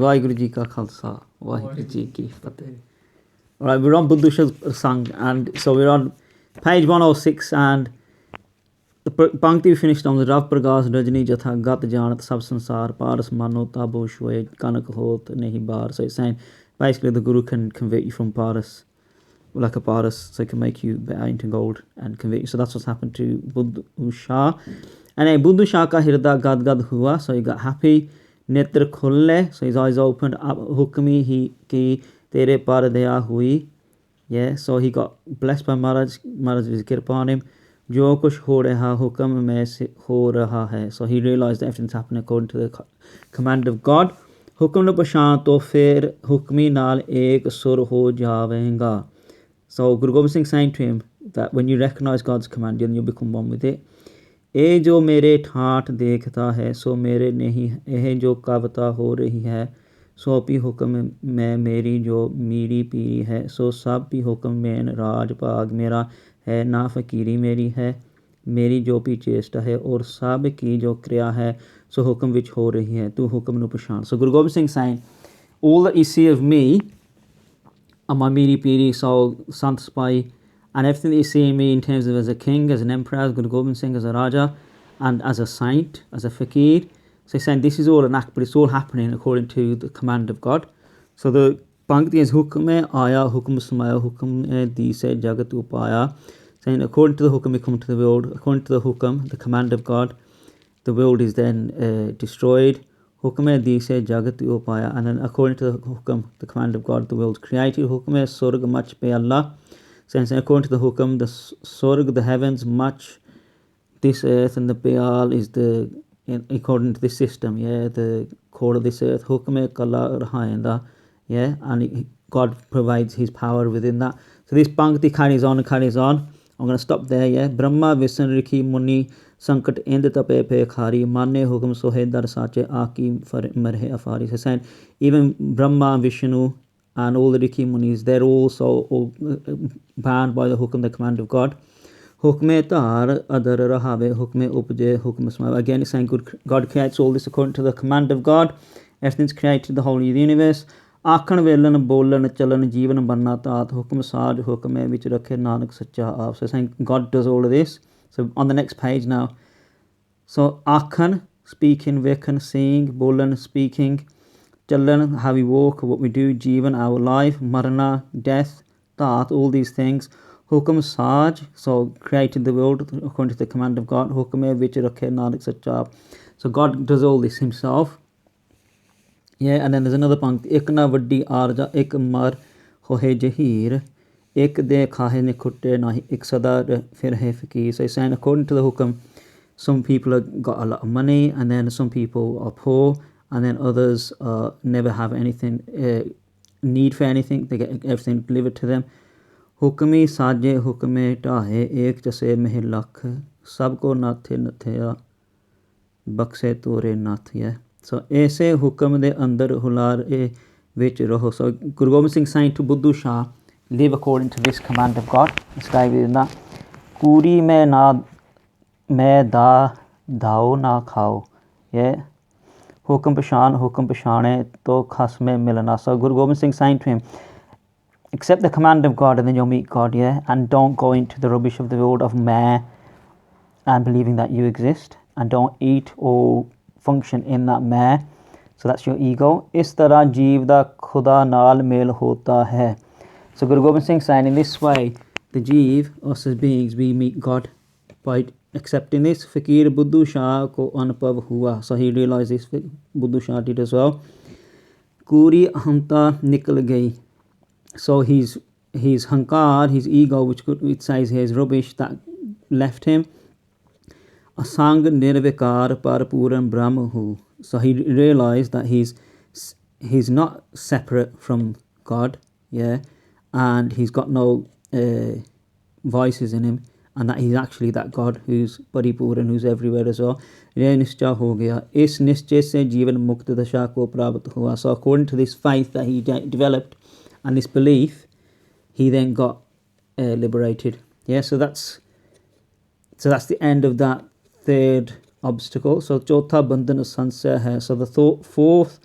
Vaheguru Ji Ka Khalsa, Vaheguru Ji Ki Fateh. Alright, we're on Budduh Shah's song, and so we're on page 106, and the Pankti we finished on the Rav Pragash Rajni Jatha Gat Janat Sab Sansar Paras Mano Tabo Shwe Kanak Hot Nehi Bar. So it's saying basically the Guru can convert you from Paras, like a Paras, so it can make you better into gold and convert you. So that's what's happened to Budduh Shah. And Budduh Shah ka hirda gad gad hua, so he got happy. Netra khulle, so his eyes opened up. Hukmi hi ki tere par daya hui. Yeah, so he got blessed by Maharaj. Maharaj was kirpa on him. Jo kuch ho raha hukam mein se ho raha hai. So he realized that everything's happening according to the command of God. Hukam no pashan to fir hukmi naal ek sur ho javenga. So Guru Gobind Singh saying to him that when you recognize God's command, then you become one with it. ए जो मेरे ठाठ देखता है सो मेरे नहीं, यह जो कविता हो रही है सो भी हुक्म में मेरी जो मीरी पीरी है, सो सब भी हुक्म में राज भाग मेरा है, ना फकीरी मेरी है मेरी जो भी चेष्टा है, और सब की जो क्रिया है सो हुक्म विच हो रही है, तू हुक्म नु पछान. So Guru Gobind Singh saying, all that you see of me and my meeri peeri, so Sant Spai, and everything that you see in me in terms of as a king, as an emperor, as Guru Gobind Singh, as a Raja, and as a saint, as a fakir. So he's saying this is all an act, but it's all happening according to the command of God. So the Pankti is Hukm mein aya, Hukm samaya, Hukm di se jagat upaya. Saying according to the Hukm we come to the world, according to the Hukm, the command of God, the world is then destroyed. Hukm di se jagat upaya. And then according to the Hukm, the command of God, the world is created. Hukm surg mach pe Allah. Saying according to the Hukam, the Sorg, the heavens, much, this earth, and the Beal is the, according to this system, yeah, the core of this earth. Hukam kala rahayanda, yeah, and God provides his power within that. So this Pankti carries on and carries on. I'm going to stop there, yeah. Brahma, Visan, Rikhi, Muni, Sankat, Ind, Tape, Pe, Khari, Mane, Hukam, Sohedar, Sache, Aki, Marhe, Afari. So saying, even Brahma, Vishnu, and all the Rikhi Munis, they're also all banned by the Hukm, the command of God. Hukme tar adar rahave, hukme upje, hukm smava. Again, it's saying God creates all this according to the command of God. Everything's created, the whole of the universe. Akhan velan, bolan, chalan, jivan, banna taat, hukm saj, hukme, vich rakhe nanak sacha aap. So saying God does all of this. So on the next page now. So Akhan, speaking, Vikhan, seeing, bolan, speaking, Chalan, how we walk, what we do, Jivan, our life, Marana, death, Taat, all these things. Hukam Saj, so created the world according to the command of God. Hukame Vicharakhe Nanak Sachab. So God does all this himself. Yeah, and then there's another punct. Ikna Vaddi Arja, Ik Mar Hohe Jahir, Ik De Khahe Nikutte Nahi, Ik Sada Firhe Fakir. So he's saying according to the Hukam, some people have got a lot of money, and then some people are poor, and then others never have anything, need for anything, they get everything delivered to them. Hukmi saje hukme tahe ek jase meh lakh, sabko nathe nathya, bakse tore nathya. So aise hukam de andar hular e vich raho. So Guru Gobind Singh saying to Budduh Shah, live according to this command of God. This guy within that. Kuri mein na मैं दा दाओ ना खाओ, yeah. Hukam pashane to khas mein milana. So Guru Gobind Singh saying to him, accept the command of God and then you'll meet God, yeah. And don't go into the rubbish of the world of meh and believing that you exist, and don't eat or function in that meh. So that's your ego. Is tarah jeev da khuda naal mel hota hai. So Guru Gobind Singh saying in this way, the jeev, us as beings, we meet God by accepting this. Fakir Budduh Shah ko anpav hua. So he realized this, Budduh Shah did as well. Kuri ahamta nikal gayi. So his hankar, his ego, which it says here is rubbish, that left him. Asang nirvikar parapuran brahmahu. So he realized that he's not separate from God, yeah, and he's got no voices in him, and that he's actually that God who's Paripuran, who's everywhere as well. Ye nishcha ho gaya. Is nishche se jivan mukta dasha ko prapt hua. So according to this faith that he developed and this belief, he then got liberated. Yeah, so that's the end of that third obstacle. So chotha bandhana sansya hai. So the fourth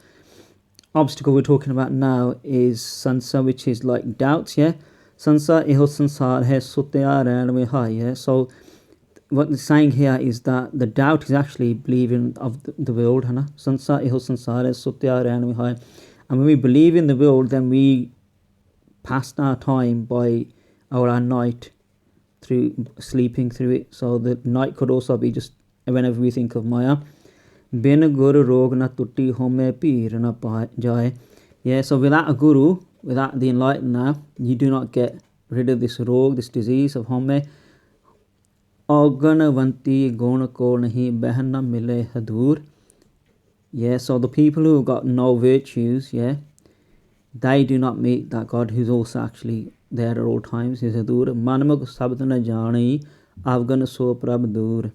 obstacle we're talking about now is sansa, which is like doubts, yeah. Sansa eho sansar hai sutya rehn mein hai, yeah. So what it's saying here is that the doubt is actually believing of the world, है ना. Sansa eho sansar hai sutya rehn mein hai. And when we believe in the world, then we pass our time by our night through sleeping through it. So the night could also be just whenever we think of Maya. Bin guru rog na tutti home pir na jaye. Yeah, so without a guru, without the enlightened now, you do not get rid of this rog, this disease of home. Auganavanti gun ko nahi behan na mile hadur. Yeah, so the people who have got no virtues, yeah, they do not meet that God who's also actually there at all times. Is hadur manmuk sabd na jani avgan so prab dur.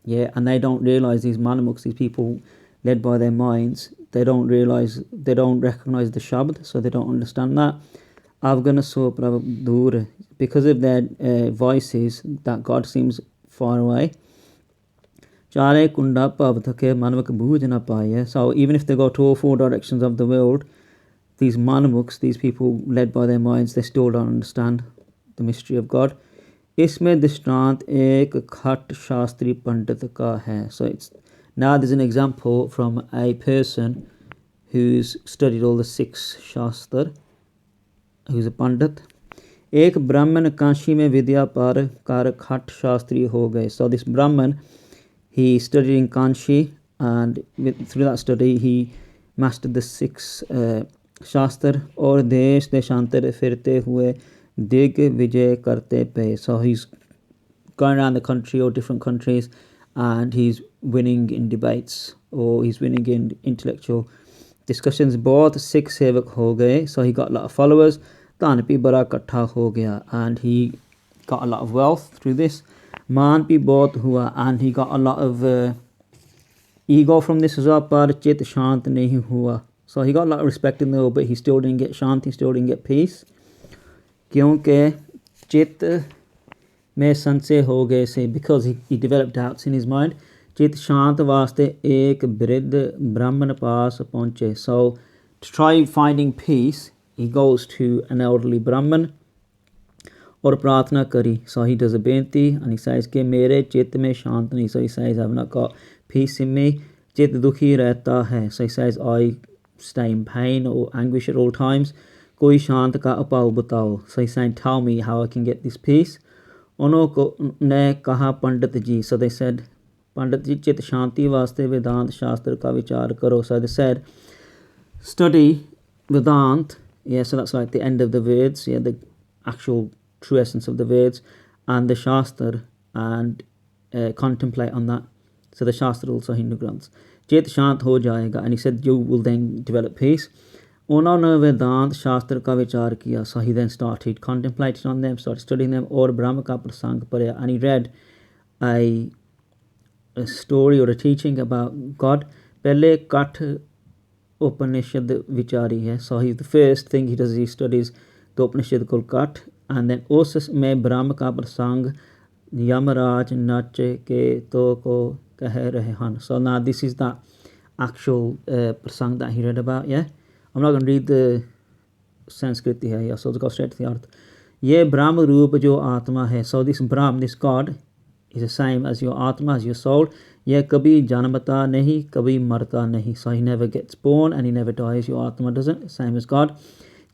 Yeah, and they don't realize these manamuks, these people led by their minds, they don't recognize the Shabd, so they don't understand that. Because of their voices, that God seems far away. So even if they go to all four directions of the world, these manamuks, these people led by their minds, they still don't understand the mystery of God. इसमें दृष्टांत एक खट शास्त्री पंडित का है. So it's now there's an example from a person who's studied all the 6 shastra, who's a pandit. एक ब्राह्मण काशी में विद्या पार कर खट शास्त्री हो गए. So this Brahman, he studied in Kanshi, and through that study he mastered the 6 shastra. और देश देशांतर फिरते हुए Dig Vijay Karte Pe. So he's going around the country or different countries, and he's winning in debates or he's winning in intellectual discussions. Both Sikh Sevak ho gaye. So he got a lot of followers. Dhan pi bara kattha ho gaya, and he got a lot of wealth through this. Man pi bahut hua, and he got a lot of ego from this as well. Par chit shant nahi hua. So he got a lot of respect in the world, but he still didn't get shant, he still didn't get peace. क्योंकि चित में संशय हो गए से, because he developed doubts in his mind. चित शांत वास्ते एक वृद्ध ब्राह्मण पास पहुँचे. So to try finding peace, he goes to an elderly Brahman और प्रार्थना करी. So he does a बेनती and he says कि मेरे चित में शांत नहीं. So he says I've not got peace in me. चित दुखी रहता है. So he says I stay in pain or anguish at all times. कोई शांत का उपाय बताओ. So he's saying, tell me how I can get this peace. उन्होंने कहा पंडित जी. So they said, पंडित जी चित शांति वास्ते वेदांत शास्त्र का विचार करो. So they said, study Vedant. Yeah, so that's like the end of the Veds, yeah, the actual true essence of the Veds, and the Shastra, and contemplate on that. So the Shastra also Hindu Granths. Chit shant ho jayega, and he said you will then develop peace. उन्होंने वेदांत शास्त्र का विचार किया. So he then started contemplating on them, started studying them. और ब्रह्म का प्रसंग पढ़ा, and he read a story or a teaching about God. पहले कठ उपनिषद विचारी है. So the first thing he does is he studies the Upanishad called Kat, and then उस में ब्रह्म का प्रसंग यमराज नच के तो को कह रहे हैं. So now this is that actual prasang that he read about, yeah. I'm not going to read the Sanskrit here, so let's go straight to the earth. Ye Brahma Rupa jo Atma hai. So this Brahm, this God, is the same as your Atma, as your soul. Ye kabhi janamata nahi, kabhi marta nahi. So he never gets born and he never dies. Your Atma doesn't, same as God.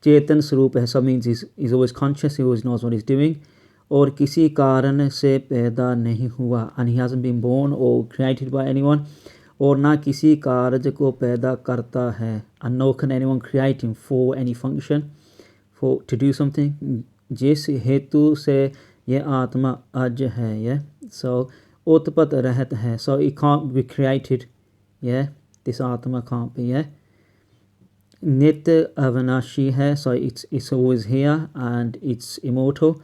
Chetan Sarup hai. So means he's always conscious, he always knows what he's doing. Or kisi karan se paida nahi hua. And he hasn't been born or created by anyone. और ना किसी कार्य को पैदा करता है, and nor can anyone create him for any function, for to do something. जिस हेतु से ये आत्मा अज है, yeah. So उत्पत्त रहत है. So it can't be created, yeah. This atma can't be, yeah. नित्य अविनाशी है. So it's always here and it's immortal.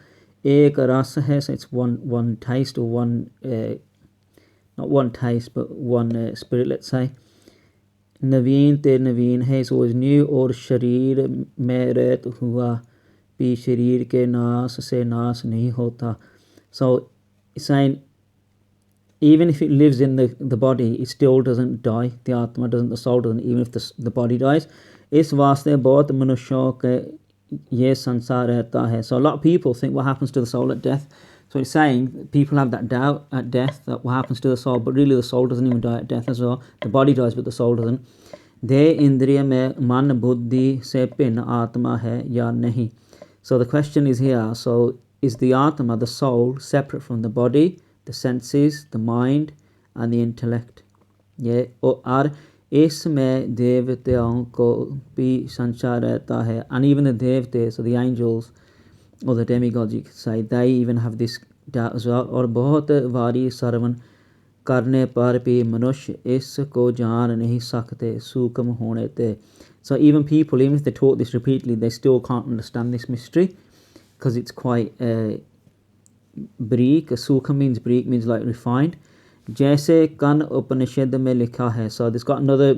एक रस है. So it's one taste or one not one taste but one spirit, let's say. नवीन ते नवीन है, is always new. और शरीर में रहत हुआ भी शरीर के नाश से नाश नहीं होता. So it's saying even if it lives in the body, it still doesn't die. The Atma doesn't, the soul doesn't, even if the body dies. इस वास्ते बहुत मनुष्यों के ये संसार रहता है. So a lot of people think what happens to the soul at death. So it's saying people have that doubt at death that what happens to the soul, but really the soul doesn't even die at death as well. The body dies but the soul doesn't. देह इंद्रिय में मन बुद्धि से भिन्न आत्मा है या नहीं. So the question is here, so is the Atma, the soul, separate from the body, the senses, the mind and the intellect? Yeah. और इसमें देवताओं को भी संसार रहता है. And even the devte, so the angels or the demigods you could say, they even have this doubt as well. और बहुत बारी श्रवण करने पर भी मनुष्य इसको जान नहीं सकते सूक्ष्म होने ते. So even people, even if they taught this repeatedly, they still can't understand this mystery because it's quite barik. Sukha means barik, means like refined. जैसे कन उपनिषद में लिखा है. So there's got another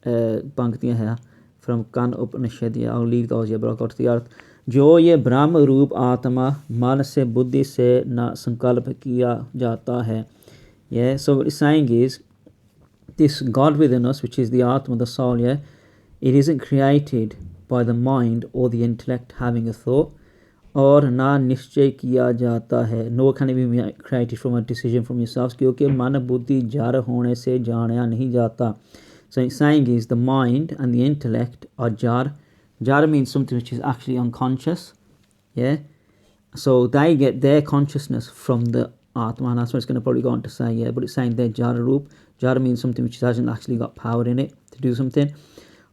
पंक्तियाँ है from कन उपनिषद. Yeah, I'll leave those here, but I'll go to the earth. जो ये ब्रह्म रूप आत्मा मन से बुद्धि से न संकल्प किया जाता है. Yeah, so what it's saying is this God within us, which is the Atma, the soul, yeah, it isn't created by the mind or the intellect having a thought, और ना निश्चय किया जाता है, nor can it be created from a decision from yourselves, क्योंकि मन बुद्धि जड़ होने से जाना नहीं जाता. So it's saying is the mind and the intellect are jar. Jar means something which is actually unconscious, yeah. So they get their consciousness from the Atma, and that's what it's going to probably go on to say, yeah. But it's saying they're jar roop. Jar means something which hasn't actually got power in it to do something.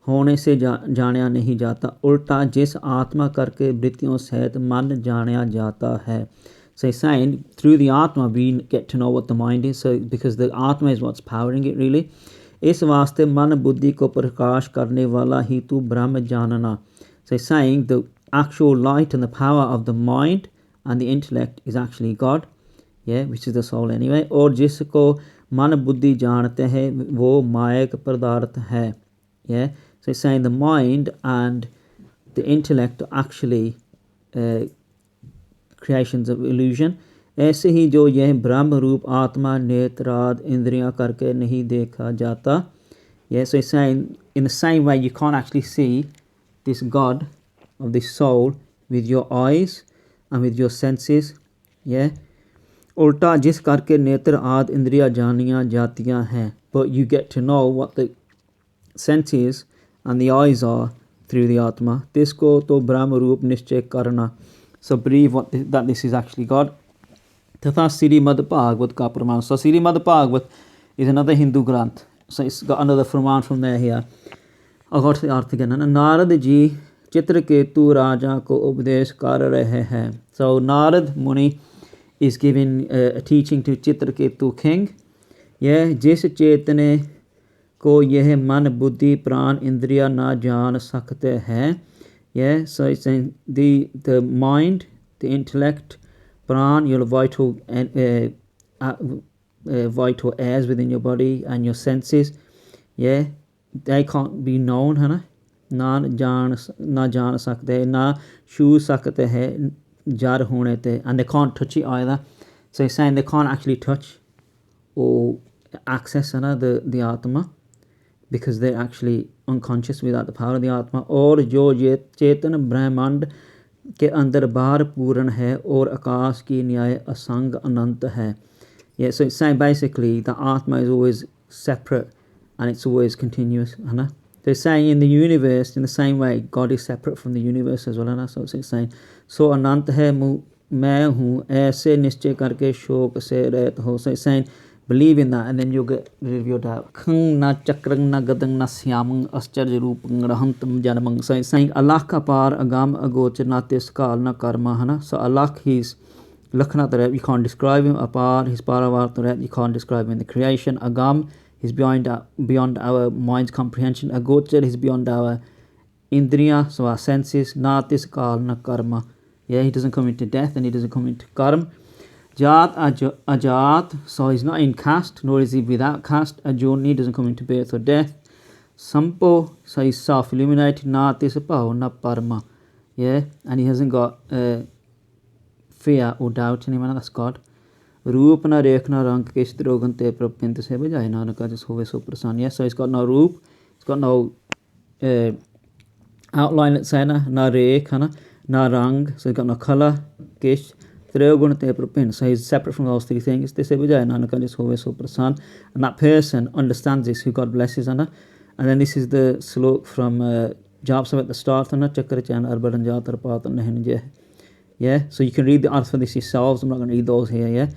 होने से जाना नहीं जाता, उल्टा जिस आत्मा करके वृत्तियों सहित मन जाना जाता है. So he's saying through the Atma we get to know what the mind is, so because the Atma is what's powering it really. इस वास्ते मन बुद्धि को प्रकाश करने वाला ही तू ब्रह्म जानना. So he's saying the actual light and the power of the mind and the intellect is actually God, yeah, which is the soul anyway. और जिसको मन बुद्धि जानते हैं वो मायक पदार्थ है, yeah. So it's saying the mind and the intellect are actually creations of illusion. ऐसे ही जो यह ब्रह्म रूप आत्मा नेत्राद इंद्रियां करके नहीं देखा जाता. Yeah, so it's saying in the same way you can't actually see this God of this soul with your eyes and with your senses, yeah. उल्टा जिस करके नेत्र आदि इंद्रियां जानियां जातियां हैं, but you get to know what the senses and the eyes are through the Atma. Tisko to Brahma Roop Nishchay Karana. So believe that this is actually God. Tatha Srimad Bhagavad ka praman. So Srimad Bhagavad is another Hindu Granth. So it's got another praman from there here. I'll go to the arth again. Narad ji Chitraketu Raja ko Updesh kar rahe hai. So Narad Muni is giving a teaching to Chitraketu king. Yeah, jis chetane को यह मन बुद्धि प्राण इंद्रिया ना जान सकते हैं. Yeah, so it's saying the mind, the intellect, pran, your vital vital airs within your body, and your senses, yeah, they can't be known, है ना. ना जान सकते, ना छू सकते हैं जार होने ते, and they can't touch it either. So he's saying they can't actually touch or access, है ना, the Atma, because they're actually unconscious without the power of the Atma. और जो ये चेतन ब्रह्मांड के अंदर बाहर पूर्ण है और आकाश की न्याय असंग अनंत है. Yeah, so it's saying basically the Atma is always separate and it's always continuous, है ना. They're saying in the universe, in the same way, God is separate from the universe as well, है ना. So it's saying, so अनंत है मैं हूँ ऐसे निश्चय करके शोक से रहत हो. So it's saying believe in that and then you'll get rid of your doubt. Khang na chakrang na gadang na syamang ascharya rupang rahantam janamang. So it's saying Allah ka par agam agochar na tiskal na karma, है ना. So Allah, he's lakhnat ret, you can't describe him. Apar, his paravart ret, you can't describe him in the creation. Agam, he's beyond our mind's comprehension. Agochar, he's beyond our indriya, so our senses. Na tiskal na karma. Yeah, he doesn't come into death and he doesn't come into karma. Jat Ajat, so he's not in caste, nor is he without caste. Ajoni doesn't come into birth or death. Sampo, so he's self-illuminated. Na Tisapao, na Parma. Yeah, and he hasn't got fear or doubt in him, and that's God. Roop na Rekna Rank Kistrogan Te Propinta Sebajai Nanaka just Hove so prasan. Yeah, so he's got no roop, he's got no outline, let's say, na rekh, na rang, so he's got no colour, kish, gun te prapin, so he's separate from those three things. They say vijay nanaka jis hove so prasan, and that person understands this, who God blesses, and then this is the slok from Jap Sahib at the start, chakra chan arbadan jatar patan nahin. Yeah, so you can read the answer for this yourselves. I'm not going to read those here. Yeah,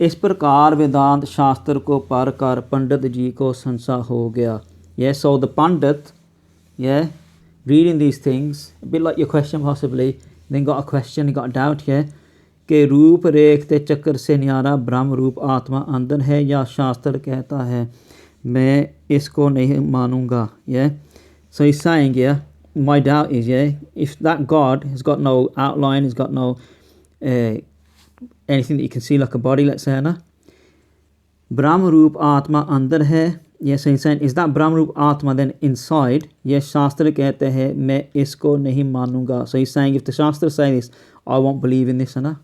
इस प्रकार वेदांत शास्त्र को पढ़ कर पंडित जी को संशय हो गया. Yeah, so the Pandit, yeah, reading these things, a bit like your question possibly, then got a question, he got a doubt. Yeah, कि रूप रेख ते चक्र से न्यारा ब्रह्म रूप आत्मा अंदर है या शास्त्र कहता है मैं इसको नहीं मानूंगा. Yeah, so he's saying, yeah, my doubt is, yeah, if that God has got no outline, has got no anything that you can see like a body, let's say, na, Brahma Roop Atma andar hai. Yes, so he's saying, is that Brahma Roop Atma then inside? Yes, Shastra kehte hai, main isko nahi manunga. So he's saying, if the Shastra say this, I won't believe in this, na.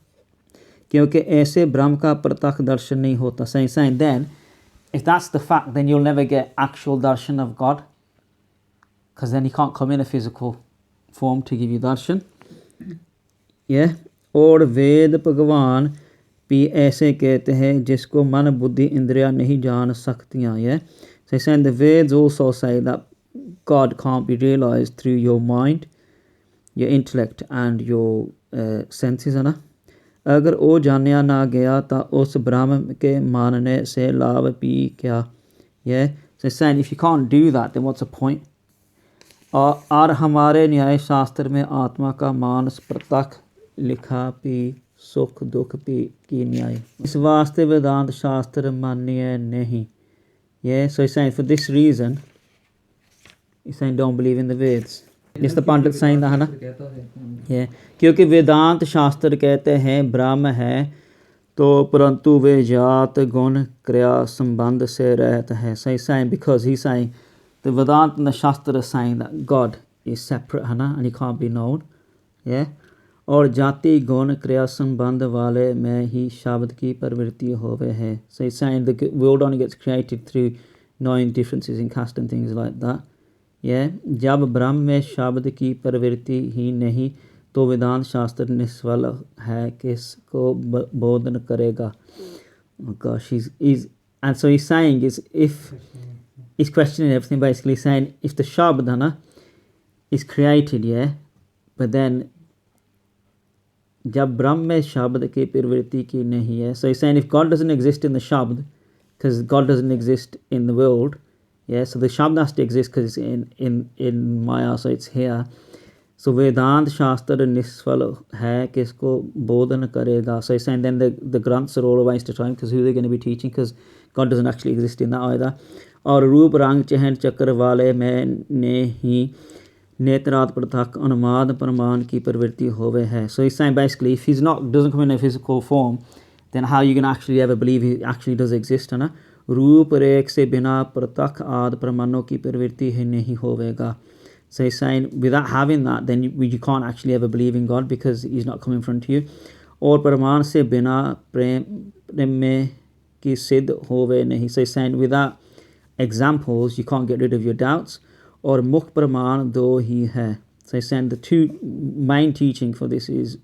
Kyunki aise Brahm ka pratak darshan nahi hota. So he's saying, then, if that's the fact, then you'll never get actual darshan of God. Because then he can't come in a physical form to give you darshan. Yeah. और वेद भगवान भी ऐसे कहते हैं जिसको मन बुद्धि इंद्रियां नहीं जान सकतियां. Yeah, so he's saying the Veds also say that God can't be realized through your mind, your intellect and your senses, है ना. अगर वो जानिया ना गया तो उस ब्रह्म के मानने से लाभ भी क्या. Yeah, so he's saying if you can't do that, then what's the point? और हमारे न्याय शास्त्र में आत्मा का मानस प्रत्यक्ष लिखा भी सुख दुख भी की न्याय. इस वास्ते वेदांत शास्त्र मान्य नहीं. Yeah, so he's saying for this reason, he's saying don't believe in the Veds. It's the Pandit saying that, है ना. Yeah, क्योंकि वेदांत शास्त्र कहते हैं ब्रह्म है तो परंतु वे जात गुण क्रिया संबंध से रहता है. So he's saying, because he's saying the Vedanta and the Shastra is saying that God is separate, है ना, and he can't be known. Yeah, और जाति गुण क्रिया संबंध वाले में ही शब्द की प्रवृत्ति होवे है. So he's saying the world only gets created through knowing differences in caste and things like that. Yeah, जब ब्रह्म में शब्द की प्रवृत्ति ही नहीं तो वेदांत शास्त्र निष्फल है, किसको बोधन करेगा. Oh gosh, and so he's saying is, if he's questioning everything, basically saying if the shabd is created, yeah, but then जब ब्रह्म में शब्द की प्रवृत्ति की नहीं है. So he's saying if God doesn't exist in the shabd, because God doesn't exist in the world, yeah, so the shabd has to exist because it's in Maya, so it's here. So Vedant Shastra nisfal hai, kisko bodhan karega. So he's saying then the granths are all a waste of time, because who are they going to be teaching, because God doesn't actually exist in that either. और रूप रंग चहन चक्र वाले में ने ही नेत्रात प्रथक अनुमाद प्रमाण की प्रवृत्ति होवे है. So he's saying basically if he's doesn't come in a physical form, then how are you going to actually ever believe he actually does exist, है ना. रूप रेख से बिना प्रत्यक्ष आदि प्रमाणों की प्रवृत्ति ही नहीं होवेगा. So he's saying without having that, then you can't actually ever believe in God, because he's not coming in front of you. और प्रमाण से बिना प्रेम में की सिद्ध होवे नहीं. So he's saying without examples you can't get rid of your doubts. और मुख्य प्रमाण दो ही है. So he's saying the two main teaching for this is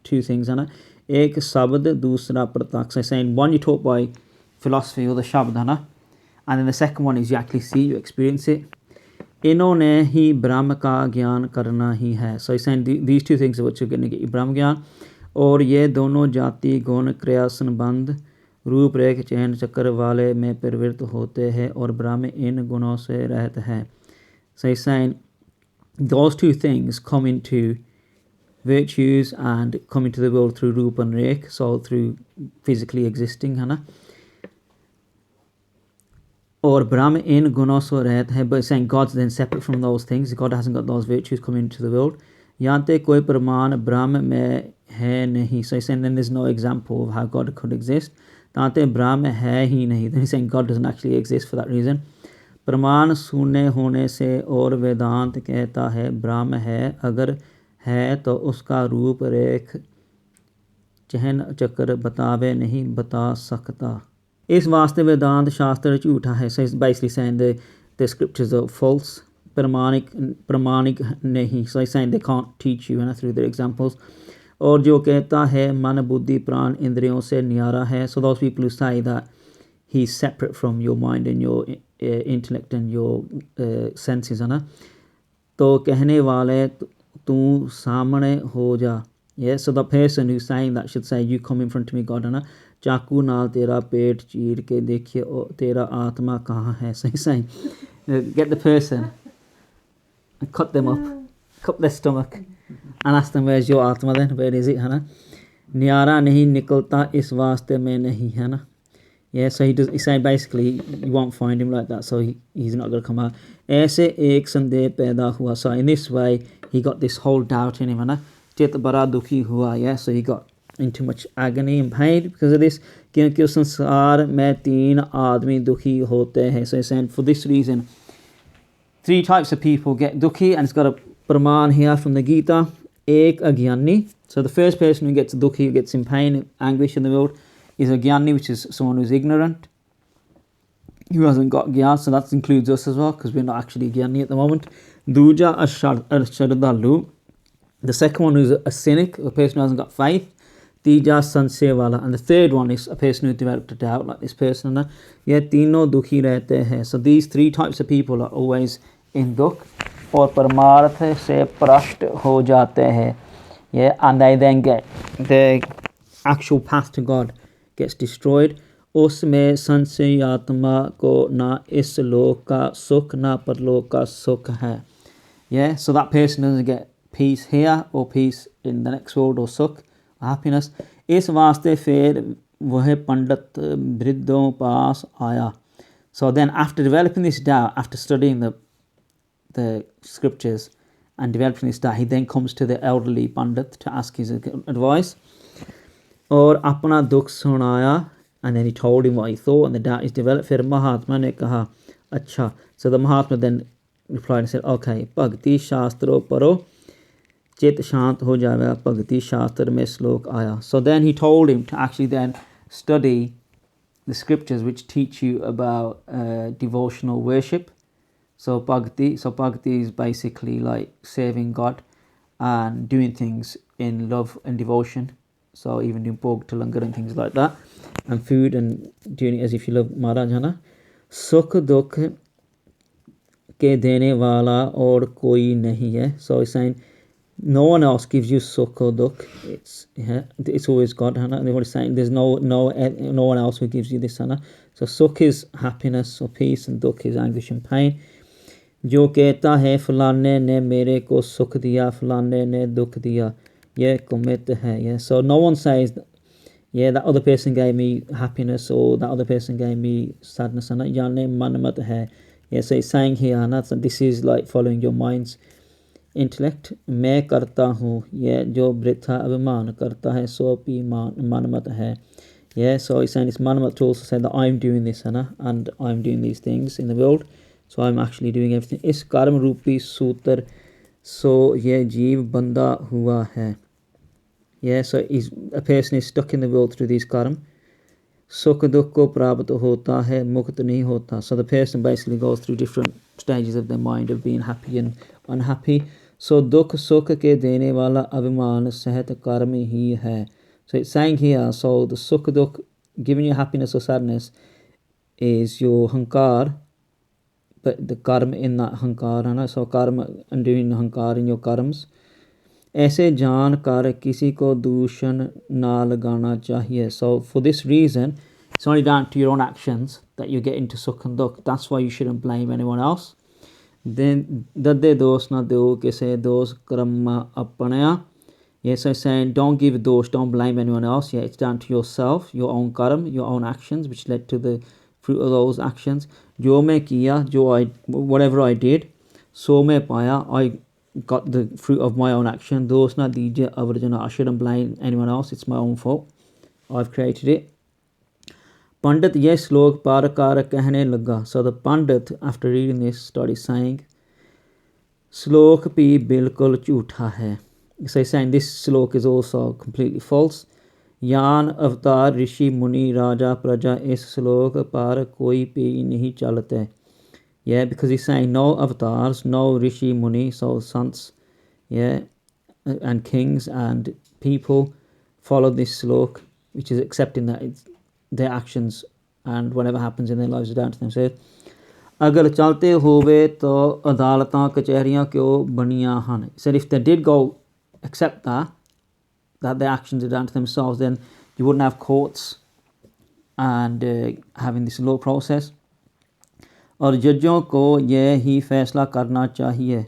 two things, है ना. एक शब्द, दूसरा प्रत्यक्ष. So he's saying one you taught by philosophy or the shabd, है ना, and then the second one is you actually see, you experience it. इन्होंने ही ब्रह्म का ज्ञान करना ही है. So he's saying these two things are what you're going to get your ब्रह्म ज्ञान. और ये दोनों जाति गुण क्रिया संबंध रूप रेख चयन चक्र वाले में प्रवृत्त होते हैं और ब्रह्म इन गुणों से रहता है. So he's saying those two things come into virtues and come into the world through Rupa and Rekh, so through physically existing, है ना. और ब्रह्म इन गुणों से रहता है, but saying God's then separate from those things. God hasn't got those virtues coming into the world. यहाँ तक कोई प्रमाण ब्रह्म में है नहीं. So he's saying then there's no example of how God could exist. ताते ब्रह्म है ही नहीं. Then he's saying God doesn't actually exist for that reason. प्रमाण शून्य होने से और वेदांत कहता है ब्रह्म है, अगर है तो उसका रूप रेख चहन चक्र बतावे नहीं बता सकता. इस वास्ते वेदांत शास्त्र झूठा है. So he's basically saying the scriptures are false, pramanik nahi. So he's saying they can't teach you through their examples. और जो कहता है मन बुद्धि प्राण इंद्रियों से न्यारा है. So those people who say that he's separate from your mind and your intellect and your senses, है ना. तो कहने वाले तू सामने हो जा. Yeah, so the person who's saying that should say, you come in front of me, God, है ना. चाकू नाल तेरा पेट चीर के देखिए तेरा आत्मा कहाँ है. So he's saying, get the person and cut them up, cut their stomach and ask them, where's your Atma then, where is it, है ना. न्यारा नहीं निकलता इस वास्ते में नहीं, है ना. Yeah, so he's saying basically you won't find him like that, so he's not going to come out. ऐसे एक संदेह पैदा हुआ. So in this way he got this whole doubt in him, है ना. चित बड़ा दुखी हुआ. Yeah, so he got into much agony and pain because of this. क्योंकि संसार में 3 आदमी दुखी होते हैं. So he's saying for this reason 3 types of people get dukhi, and it's got a praman here from the Gita. Ek agyani. So the first person who gets dukhi, who gets in pain, anguish in the world, is a gyani, which is someone who's ignorant, who hasn't got gyan. So that includes us as well, because we're not actually gyani at the moment. Duja ashardallu. The second one is a cynic, a person who hasn't got faith. Tija sansay wala. And the third one is a person who developed a doubt, like this person. Yeah, tino dukhi rehte hai. So these 3 types of people are always in dukh. Aur parmarth se prasht ho jate hai. Yeah, and they then get the actual path to God gets destroyed. Usme sansay atma ko na is lok ka sukh na parlok ka sukh hai. Yeah, so that person doesn't get peace here or peace in the next world or sukh, happiness. इस वास्ते फिर वह पंडित वृद्धों पास आया. So then after developing this doubt, after studying the scriptures and developing this doubt, he then comes to the elderly Pandit to ask his advice. और अपना दुख सुनाया, and then he told him what he thought, and the doubt is developed. फिर महात्मा ने कहा अच्छा. So the Mahatma then replied and said, okay, भक्ति शास्त्रों पढ़ो चित शांत हो जाएगा. भक्ति शास्त्र में श्लोक आया. So then he told him to actually then study the scriptures which teach you about devotional worship. So bhakti is basically like serving God and doing things in love and devotion. So even doing bhog to langar and things like that, and food and doing it as if you love Maharaj, है ना. सुख दुख के देने वाला और कोई नहीं है. So he's saying no one else gives you sukh or dukh. It's always God, है ना. And what he's saying, there's no one else who gives you this, है ना. So sukh is happiness or peace, and dukh is anguish and pain. जो कहता है फलाने ने मेरे को सुख दिया, फलाने ने दुख दिया, यह कुमित है. Yeah, so no one says yeah, that other person gave me happiness or that other person gave me sadness, है ना. याने मनमत है. Yeah, so he's saying here, है ना, so this is like following your mind's intellect. मैं करता हूँ, ये जो वृथा अभिमान करता है सो भी मनमत है. Yeah, so he's saying it's manmat to also say that I'm doing this, है ना, and I'm doing these things in the world, so I'm actually doing everything. इस कर्म रूपी सूत्र सो ये जीव बंधा हुआ है. Yeah, so a person is stuck in the world through these karma. सुख दुख को प्राप्त होता है, मुक्त नहीं होता. So the person basically goes through different stages of their mind of being happy and unhappy. So दुख सुख के देने वाला अभिमान सहत कर्म ही है. So it's saying here, so the sukh dukh, giving you happiness or sadness, is your hankar, but the karma in that hankar, है ना. So karma, and doing hankar in your karmas. ऐसे जान कर किसी को दूषण ना लगाना चाहिए. So for this reason, it's only down to your own actions that you get into sukh and dukh. That's why you shouldn't blame anyone else. Then दद्दे दोष ना दो किसे दोष कर्म अपनया. Yes, so saying don't give dosh, don't blame anyone else. Yeah, it's down to yourself, your own karma, your own actions, which led to the fruit of those actions. Jo main kiya, whatever I did, so main paya, I got the fruit of my own action. Dosh na dijiye avarjana, I shouldn't blame anyone else. It's my own fault. I've created it. Pandit ye slok par kar kehne laga. So the Pandit, after reading this, started saying, slok bhi bilkul jhootha hai. So he's saying this slok is also completely false. Yan avatar rishi muni raja praja is slok par koi bhi nahi chalate. Yeah, because he's saying no avatars, no rishi muni, so sants, yeah, and kings and people follow this slok, which is accepting that it's their actions and whatever happens in their lives is down to them. So अगर चलते होवे तो अदालतां कचहरियां क्यों बनियां हन. Said if they did go accept that their actions are down to themselves, then you wouldn't have courts and having this law process. और जजों को यह ही फैसला करना चाहिए.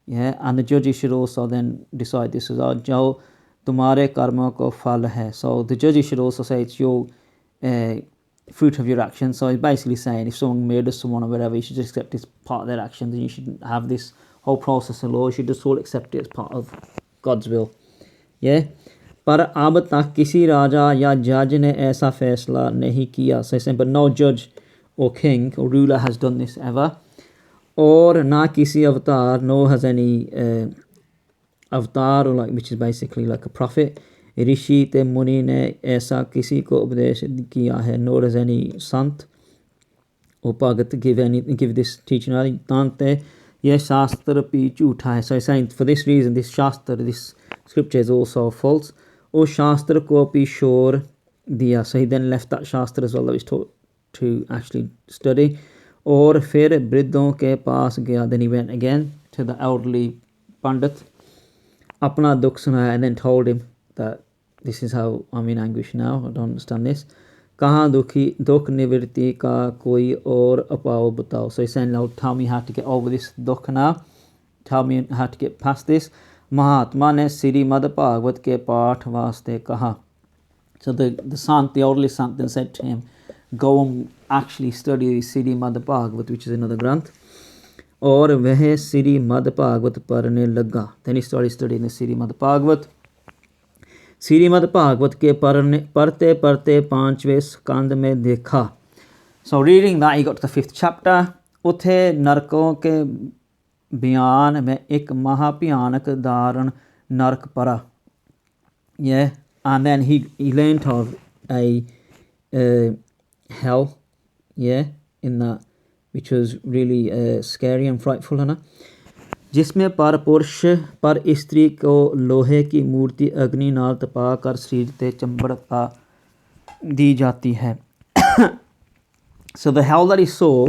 Yeah, and the judges should also then decide this as well. जो तुम्हारे कर्मों को फल है. So the judges should also say it's your fruit of your action. So it's basically saying if someone murders someone or whatever, you should just accept it's part of their actions, and you shouldn't have this whole process of law. You should just all accept it as part of God's will. Yeah. पर अब तक किसी राजा या जज ने ऐसा फैसला नहीं किया. So saying, but no judge or king or ruler has done this ever. और ना किसी अवतार, no has any avatar, or like, which is basically like a prophet. ऋषि ते मुनि ने ऐसा किसी को उपदेश किया है, nor has any sant or bhagat give this teaching. तांते ये शास्त्र भी झूठा है. So he's saying for this reason this shastra, this scripture is also false. O shastra ko pi shor diya. So he then left that shastra as well that he's taught to actually study. और फिर वृद्धों के पास गया. Then he went again to the elderly Pandit. अपना दुख सुनाया, and then told him that this is how I'm in anguish now, I don't understand this. कहाँ दुख निवृत्ति का कोई और उपाय बताओ. So he's saying, now tell me how to get over this दुख now. Tell me how to get past this. महात्मा ने श्रीमद् भागवत के पाठ वास्ते कहा. So the sant, the elderly sant, then said to him, go and actually study Srimad Bhagavat, which is another Granth. और वह श्रीमद् भागवत पढ़ने लगा. Then he started studying the Srimad Bhagavat. Shrimad Bhagavat के पढ़ते पढ़ते 5वें स्कंद में देखा. So reading that, he got to the 5th chapter. उथे नरकों के बयान में एक महाभयानक दारुण नरक पड़ा. Yeah, and then he learned of a hell, yeah, in that, which was really scary and frightful, है ना. जिसमें पर पुरुष पर स्त्री को लोहे की मूर्ति अग्नि नाल तपा कर शरीर ते चंबड़ता दी जाती है. So the hell that he saw,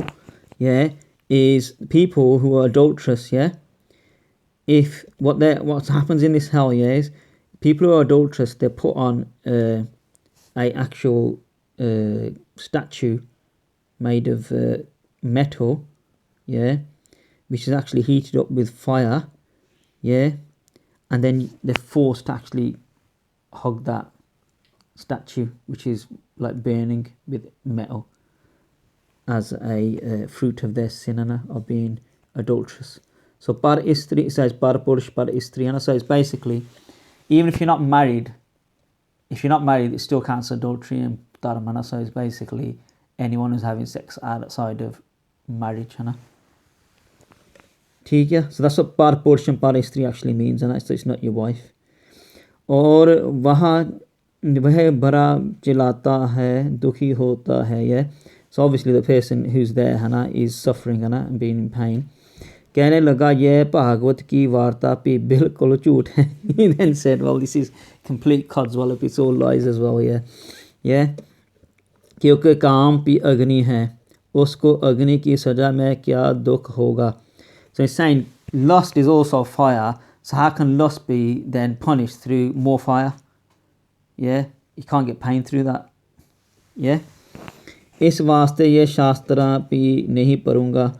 yeah, is people who are adulterous, yeah. If what happens in this hell, yeah, is people who are adulterous, they're put on a actual statue made of metal, yeah, which is actually heated up with fire, yeah, and then they're forced to actually hug that statue, which is like burning with metal, as a fruit of their sin of being adulterous. So par istri, it says par purush par istri, and so it's basically, even if you're not married, it still counts adultery and dharmana. So it's basically anyone who's having sex outside of marriage, है ना. ठीक है. So that's what par purush and par istri actually means, and so it's not your wife. और वहाँ वह बड़ा चिल्लाता है, दुखी होता है, yeah. So obviously the person who's there, है ना, is suffering, है ना, and being in pain. कहने लगा यह भागवत की वार्ता भी बिल्कुल झूठ है. He then said, well, this is complete codswallop, it's all lies as well, yeah. Yeah. क्योंकि काम भी अग्नि है, उसको अग्नि की सजा में क्या दुख होगा. So he's saying lust is also fire, so how can lust be then punished through more fire? Yeah, you can't get pain through that. Yeah. इस वास्ते ये शास्त्र भी नहीं पढ़ूंगा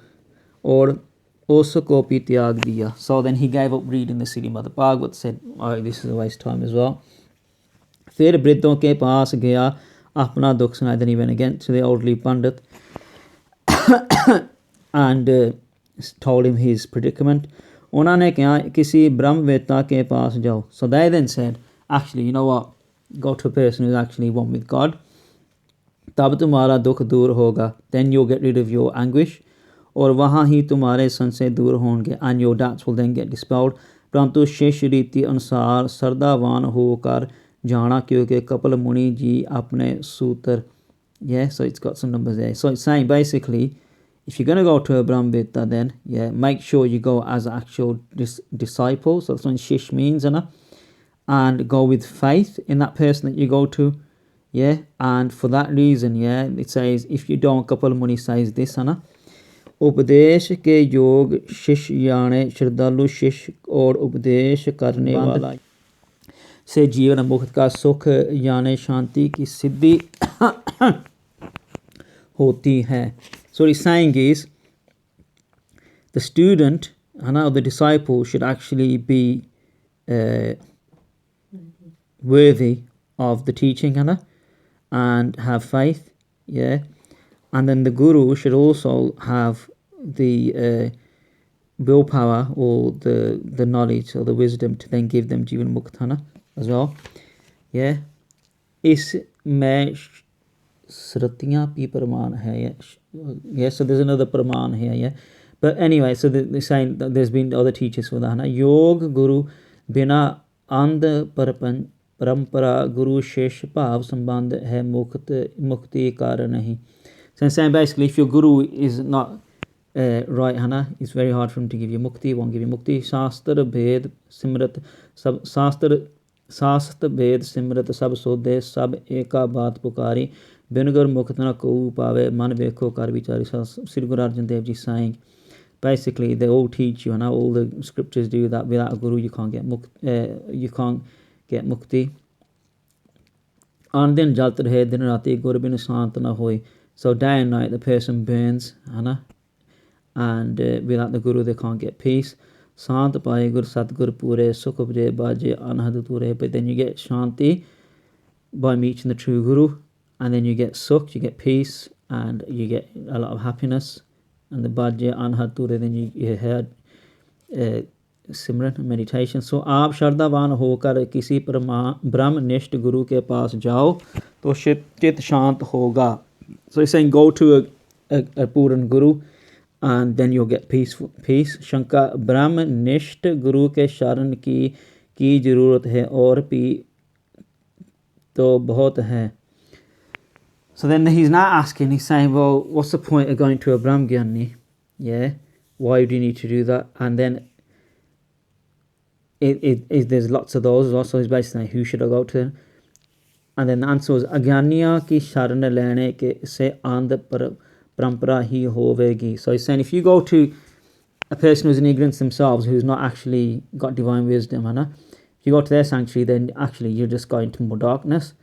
और उसको भी त्याग दिया. So then he gave up reading the Srimad Bhagavat, said, oh, this is a waste of time as well. फिर वृद्धों के पास गया, अपना दुख सुनाया. Then he went again to the elderly Pandit and told him his predicament. उन्होंने कहा किसी ब्रह्मवेत्ता के पास जाओ. So they then said, actually, you know what, go to a person who's actually one with God. तब तुम्हारा दुख दूर होगा. Then you'll get rid of your anguish. और वहाँ ही तुम्हारे संशय दूर होंगे, and your doubts will then get dispelled. परंतु शेष रीति अनुसार श्रद्धावान होकर जाना, क्योंकि कपिल मुनि जी अपने सूत्र. Yeah, so it's got some numbers there. So it's saying basically, if you're going to go to a Brahmveda, then make sure you go as an actual disciple. So that's what shish means, and go with faith in that person that you go to. And for that reason, it says, if you don't, couple of money says this, उपदेश के योग शिष्य याने श्रद्धालु शिष्य और उपदेश करने वाला से जीवन मुक्त का सुख याने शांति की सिद्धि होती है. So what he's saying is, the student, the disciple, should actually be worthy of the teaching, and have faith, and then the guru should also have the willpower or the knowledge or the wisdom to then give them Jivan Mukta as well. Isme Sratiyan pi praman hai. So there's another praman here, but anyway, so they're saying that there's been other teachers for that. Yog Guru Bina And Parampara Guru Shesh Bhav Sambandh hai Mukti Kar nahi. So I'm saying basically, if your guru is not right, it's very hard for him to give you mukti, won't give you mukti. Shastra Bhed Simrat Sab Shastra Bhed Simrat Sab Sodhe Sab Eka Baat Pukari Binagar Muktana Ko Pave Man Vekho Kar Vichari. Sri Guru Arjan Dev Ji saying, basically they all teach you, all the scriptures do that. Without a guru you can't get mukti. And then Jaltar Hai Din Rati Guru Bin Sant Na Hoi. So day and night the person burns, and without the guru they can't get peace. Sant Pai Gur Satgur Pure Sukh Upje Baje Anhad Ture. But then you get shanti by meeting the true guru, and then you get sukh, you get peace, and you get a lot of happiness. And the Baje Anhad Ture, then you heard Simran, meditation. So आप श्रद्धावान होकर किसी ब्रह्मनिष्ठ गुरु के पास जाओ तो चित्त शांत होगा. So he's saying, go to a Puran Guru, and then you'll get peace. Shanka Brahmanishta Guru ke sharan ki jarurat hai aur bhi to bahut hai. So then he's not asking, he's saying, well, what's the point of going to a Brahmgyani? Why do you need to do that? And then there's lots of those also. He's basically saying, who should I go to? And then the answer was, Agyaniya ki sharan lene ke se and parampara hi hovegi. So he's saying, if you go to a person who's in ignorance themselves, who's not actually got divine wisdom, if you go to their sanctuary, then actually you're just going to more darkness.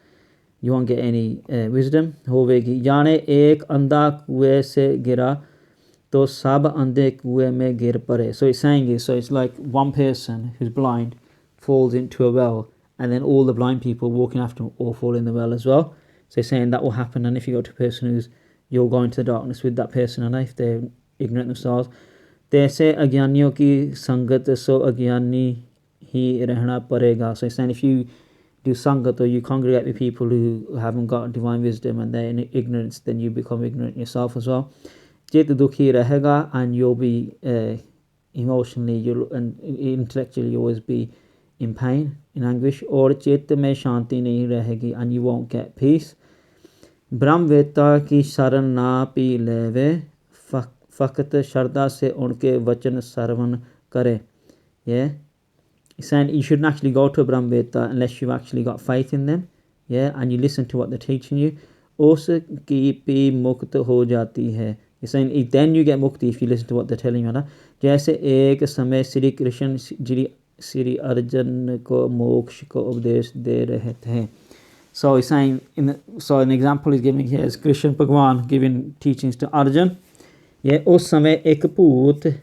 You won't get any wisdom. Hovegi. Jane ek anda kuwe se gira to sab ande kuwe mein gir pare. So he's saying so it's like one person who's blind falls into a well, and then all the blind people walking after him all fall in the well as well. So he's saying that will happen. And if you go to a person you'll go into the darkness with that person, and if they're ignorant themselves. Taise agyaniyon ki sangat so agyani hi rehna parega. So he's saying, if you do sangat or you congregate with people who haven't got divine wisdom and they're in ignorance, then you become ignorant yourself as well. Jit dukhi rahega, and you'll be emotionally and intellectually you'll always be in pain, in anguish. Or chit mein shanti nahi rahegi, and you won't get peace. Brahmveta ki sharan na pi leve, fakat sharda se unke vachan sarvan kare. He's saying you shouldn't actually go to a Brahmveta unless you've actually got faith in them, and you listen to what they're teaching you. Us ki pi mukt ho jati hai. He's saying then you get mukti if you listen to what they're telling you. Jaise ek samay Sri Krishna Sri Arjan ko moksha ko updesh de rahe the. So he's saying, an example he's giving here is Krishna Bhagwan giving teachings to Arjun. Us samay ek poot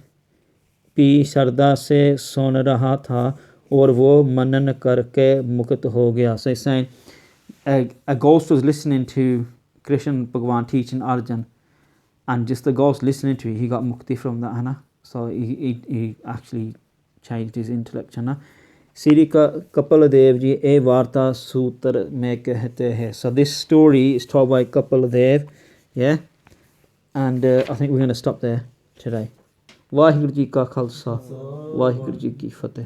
पी श्रद्धा से सुन रहा था और वो मनन करके मुक्त हो गया. So he's saying a ghost was listening to Krishna Bhagwan teaching Arjun, and just the ghost listening to it, he got mukti from that. So he actually changed his intellect. Sri Kapaladev ji e varta sutra mein kehte hai. So this story is told by Kapaladev, and I think we're going to stop there today. Waheguru ji ਕਾ ਖਾਲਸਾ ਵਾਹਿਗੁਰੂ ਜੀ ਕੀ ਫਤਿਹ.